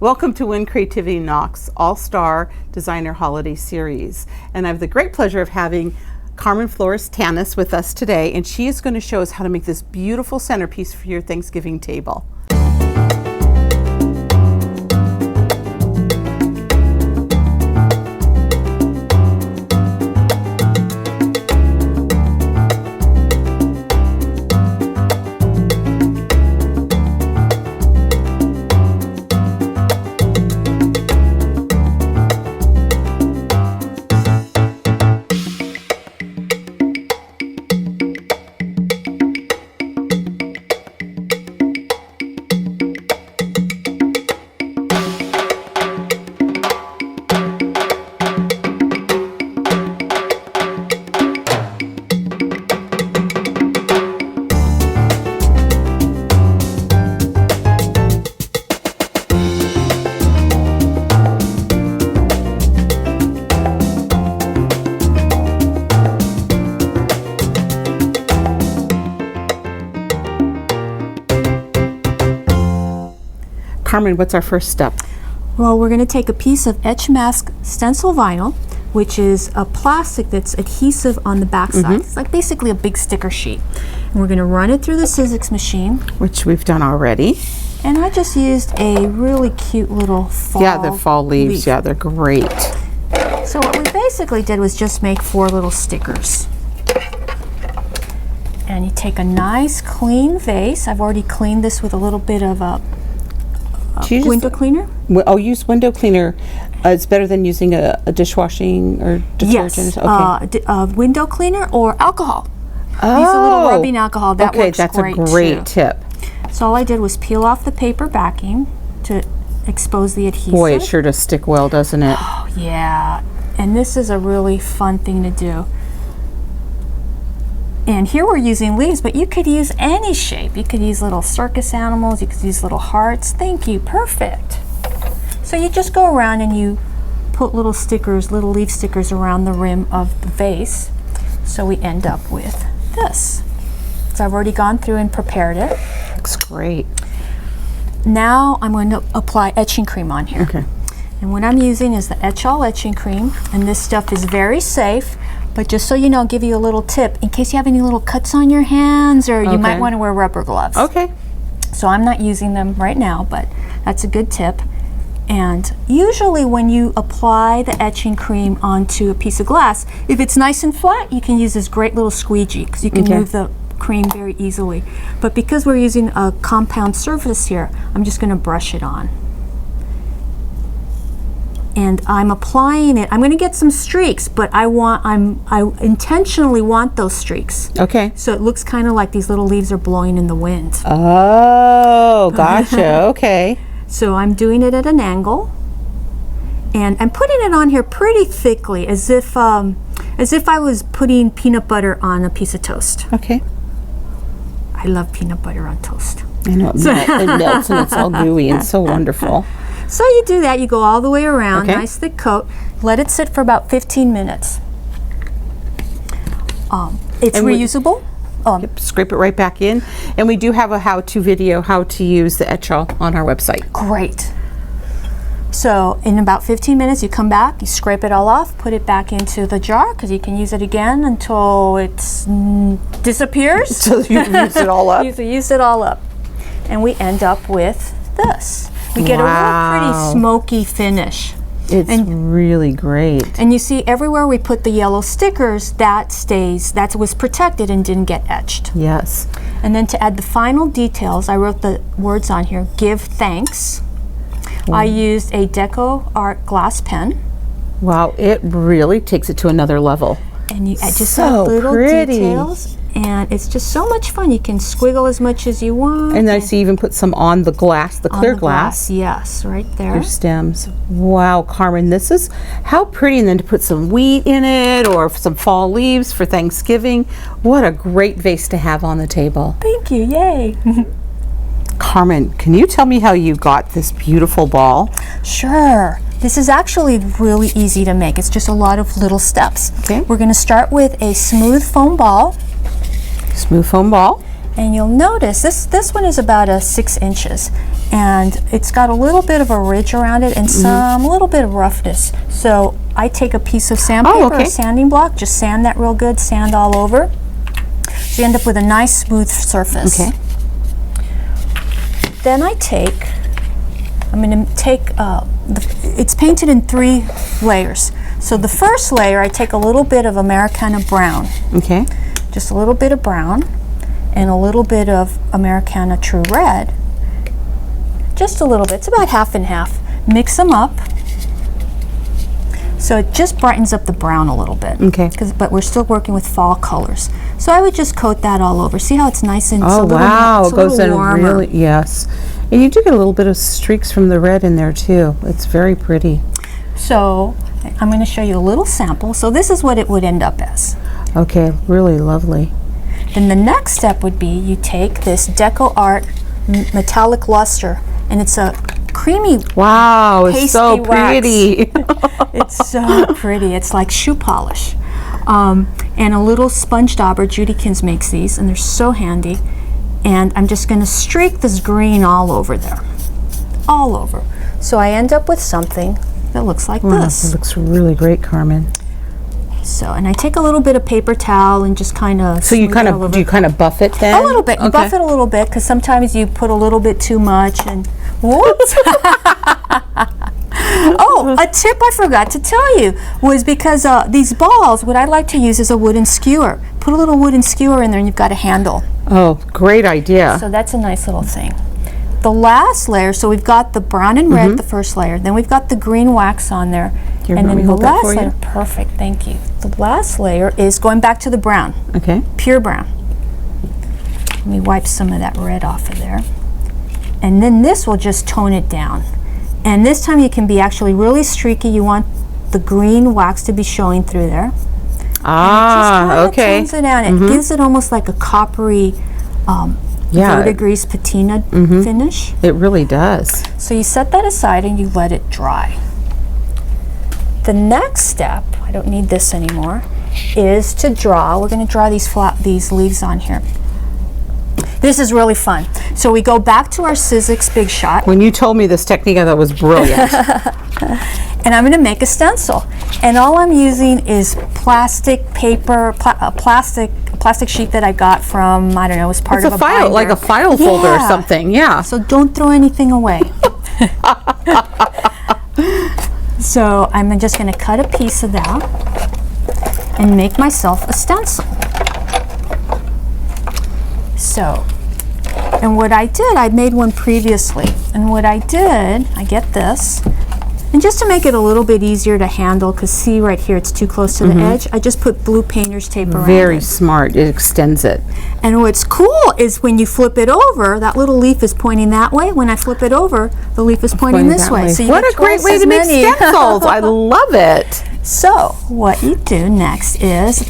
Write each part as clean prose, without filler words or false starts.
Welcome to When Creativity Knocks All-Star Designer Holiday Series. And I have the great pleasure of having Carmen Flores-Tanis with us today, and she is going to show us how to make this beautiful centerpiece for your Thanksgiving table. Carmen, what's our first step? Well, we're going to take a piece of etch mask stencil vinyl, which is a plastic that's adhesive on the back side. It's like basically a big sticker sheet. And we're going to run it through the Sizzix machine. Which we've done already. And I just used a really cute little fall Yeah, the fall leaves. leaf. Yeah, they're great. So what we basically did was just make 4 little stickers. And you take a nice clean vase. I've already cleaned this with a little bit of a window cleaner. Oh, use window cleaner. It's better than using a dishwashing or detergent. Yes, Okay. Window cleaner or alcohol. Oh, Use a little rubbing alcohol. That okay, works that's great a great too. tip. So all I did was peel off the paper backing to expose the adhesive. Boy, it sure does stick well, doesn't it? Oh yeah, and this is a really fun thing to do. And here we're using leaves, but you could use any shape. You could use little circus animals, you could use little hearts. Thank you, perfect. So you just go around and you put little stickers, little leaf stickers around the rim of the vase. So we end up with this. So I've already gone through and prepared it. Looks great. Now I'm going to apply etching cream on here. Okay. And what I'm using is the Etch-All etching cream, and this stuff is very safe. But just so you know, I'll give you a little tip in case you have any little cuts on your hands, or you might want to wear rubber gloves. Okay. So I'm not using them right now, but that's a good tip. And usually when you apply the etching cream onto a piece of glass, if it's nice and flat, you can use this great little squeegee because you can move the cream very easily. But because we're using a compound surface here, I'm just going to brush it on. And I'm applying it. I'm going to get some streaks, but I intentionally want those streaks. Okay. So it looks kind of like these little leaves are blowing in the wind. Oh, gotcha. Okay. So I'm doing it at an angle, and I'm putting it on here pretty thickly, as if I was putting peanut butter on a piece of toast. Okay. I love peanut butter on toast. I know, it melts and it's all gooey and so wonderful. So you do that, you go all the way around, nice thick coat, let it sit for about 15 minutes. It's reusable. Scrape it right back in. And we do have a how-to video, how to use the Etch-All on our website. Great. So in about 15 minutes, you come back, you scrape it all off, put it back into the jar, because you can use it again until it disappears. So you've used it all up? You've used it all up. And we end up with this. We get a real pretty smoky finish. It's really great. And you see everywhere we put the yellow stickers, that was protected and didn't get etched. Yes. And then to add the final details, I wrote the words on here, give thanks. I used a Decodrt glass pen. Wow, it really takes it to another level. And you just so have little pretty. details. And it's just so much fun. You can squiggle as much as you want. And I see you even put some on the glass, the clear glass. Yes, right there. Your stems. Wow, Carmen, this is how pretty. And then to put some wheat in it or some fall leaves for Thanksgiving. What a great vase to have on the table. Thank you, yay. Carmen, can you tell me how you got this beautiful ball? Sure. This is actually really easy to make. It's just a lot of little steps. Okay. We're going to start with a smooth foam ball. Smooth foam ball. And you'll notice this one is about 6 inches. and it's got a little bit of a ridge around it and a little bit of roughness. So I take a piece of sandpaper, a sanding block, just sand that real good, sand all over. So you end up with a nice smooth surface. Okay. Then I'm going to take, it's painted in 3 layers. So the first layer, I take a little bit of Americana brown. Okay. Just a little bit of brown and a little bit of Americana True Red. Just a little bit, it's about half and half. Mix them up. So it just brightens up the brown a little bit. Okay. But we're still working with fall colors. So I would just coat that all over. See how it's nice and oh wow, it goes in warmer. really, yes. And you do get a little bit of streaks from the red in there too. It's very pretty. So I'm going to show you a little sample. So this is what it would end up as. Okay, really lovely. Then the next step would be you take this Decodrt metallic luster, and it's a creamy, wow, it's so wax. pretty. It's so pretty. It's like shoe polish. And a little sponge dauber. Judi Kins makes these, and they're so handy. And I'm just going to streak this green all over there. All over. So I end up with something that looks like this. It looks really great, Carmen. So, and I take a little bit of paper towel and just kind of. So you kind of, do you kind of buff it then? A little bit. You buff it a little bit, because sometimes you put a little bit too much and whoops. Oh, a tip I forgot to tell you was because these balls, what I like to use is a wooden skewer. Put a little wooden skewer in there and you've got a handle. Oh, great idea. So that's a nice little thing. The last layer, so we've got the brown and red, the first layer. Then we've got the green wax on there. And then the last layer, perfect, thank you. The last layer is going back to the brown. Okay. Pure brown. Let me wipe some of that red off of there. And then this will just tone it down. And this time you can be actually really streaky. You want the green wax to be showing through there. Ah, okay. It tones it down. It gives it almost like a coppery verdigris patina finish. It really does. So you set that aside and you let it dry. The next step, I don't need this anymore, is to draw. We're going to draw these leaves on here. This is really fun. So we go back to our Sizzix Big Shot. When you told me this technique, I thought it was brilliant. And I'm going to make a stencil. And all I'm using is plastic paper, a plastic sheet that I got from, I don't know, it was part of a file, binder. like a file folder or something, yeah. So don't throw anything away. So I'm just going to cut a piece of that and make myself a stencil. So, and what I did, I made one previously, and what I did, I get this, and just to make it a little bit easier to handle, because see right here, it's too close to the edge, I just put blue painter's tape around Very it. smart, it extends it. And what's cool is when you flip it over, that little leaf is pointing that way. When I flip it over, the leaf is pointing this way. So you what get a great twice way as to make many. stencils, I love it. So what you do next is,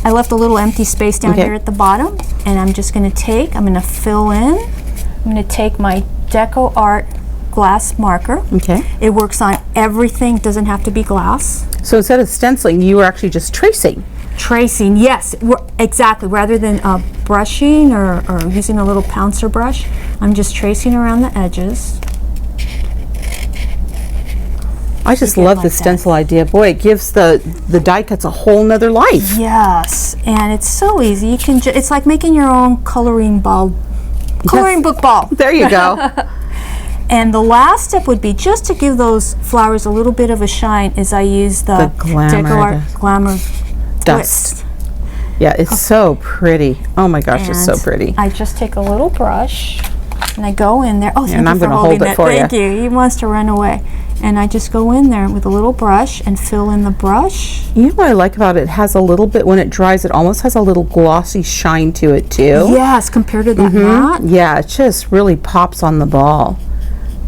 I left a little empty space down here at the bottom, and I'm just going to I'm going to fill in, I'm going to take my Decodrt glass marker. Okay. It works on everything, doesn't have to be glass. So instead of stenciling, you were actually just tracing. Tracing, yes, exactly. Rather than brushing or using a little pouncer brush, I'm just tracing around the edges. I just love the stencil idea. Boy, it gives the die cuts a whole nother life. Yes, and it's so easy. You can it's like making your own coloring book ball. There you go. And the last step would be just to give those flowers a little bit of a shine. Is I use the Decodrt Glamour dust. Twist. Yeah, it's so pretty. Oh my gosh, it's so pretty. I just take a little brush and I go in there. Oh, thank you for holding it for you. Thank you. He wants to run away. And I just go in there with a little brush and fill in the brush. You know what I like about it? It has a little bit, when it dries, it almost has a little glossy shine to it too. Yes, compared to that matte. Yeah, it just really pops on the ball.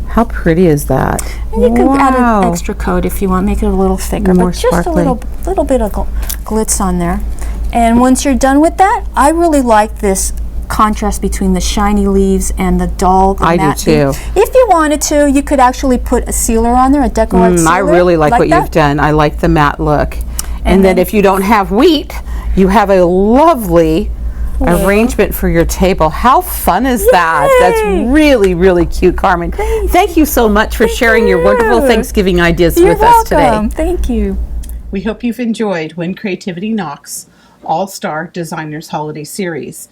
How pretty is that? And you can add an extra coat if you want, make it a little thicker, More but just sparkly. a little bit of glitz on there. And once you're done with that, I really like this contrast between the shiny leaves and the dull matte. I do too. If you wanted to, you could actually put a sealer on there, a Decodrt sealer. I really like what you've done. I like the matte look. And then if you don't have wheat, you have a lovely arrangement for your table. How fun is that? That's really, really cute, Carmen. Thank you so much for sharing your wonderful Thanksgiving ideas with us today. Thank you. We hope you've enjoyed When Creativity Knocks All-Star Designers Holiday Series.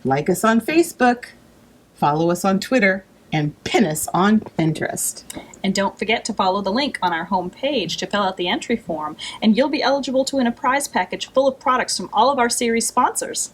Like us on Facebook, follow us on Twitter, and pin us on Pinterest. And don't forget to follow the link on our homepage to fill out the entry form, and you'll be eligible to win a prize package full of products from all of our series sponsors.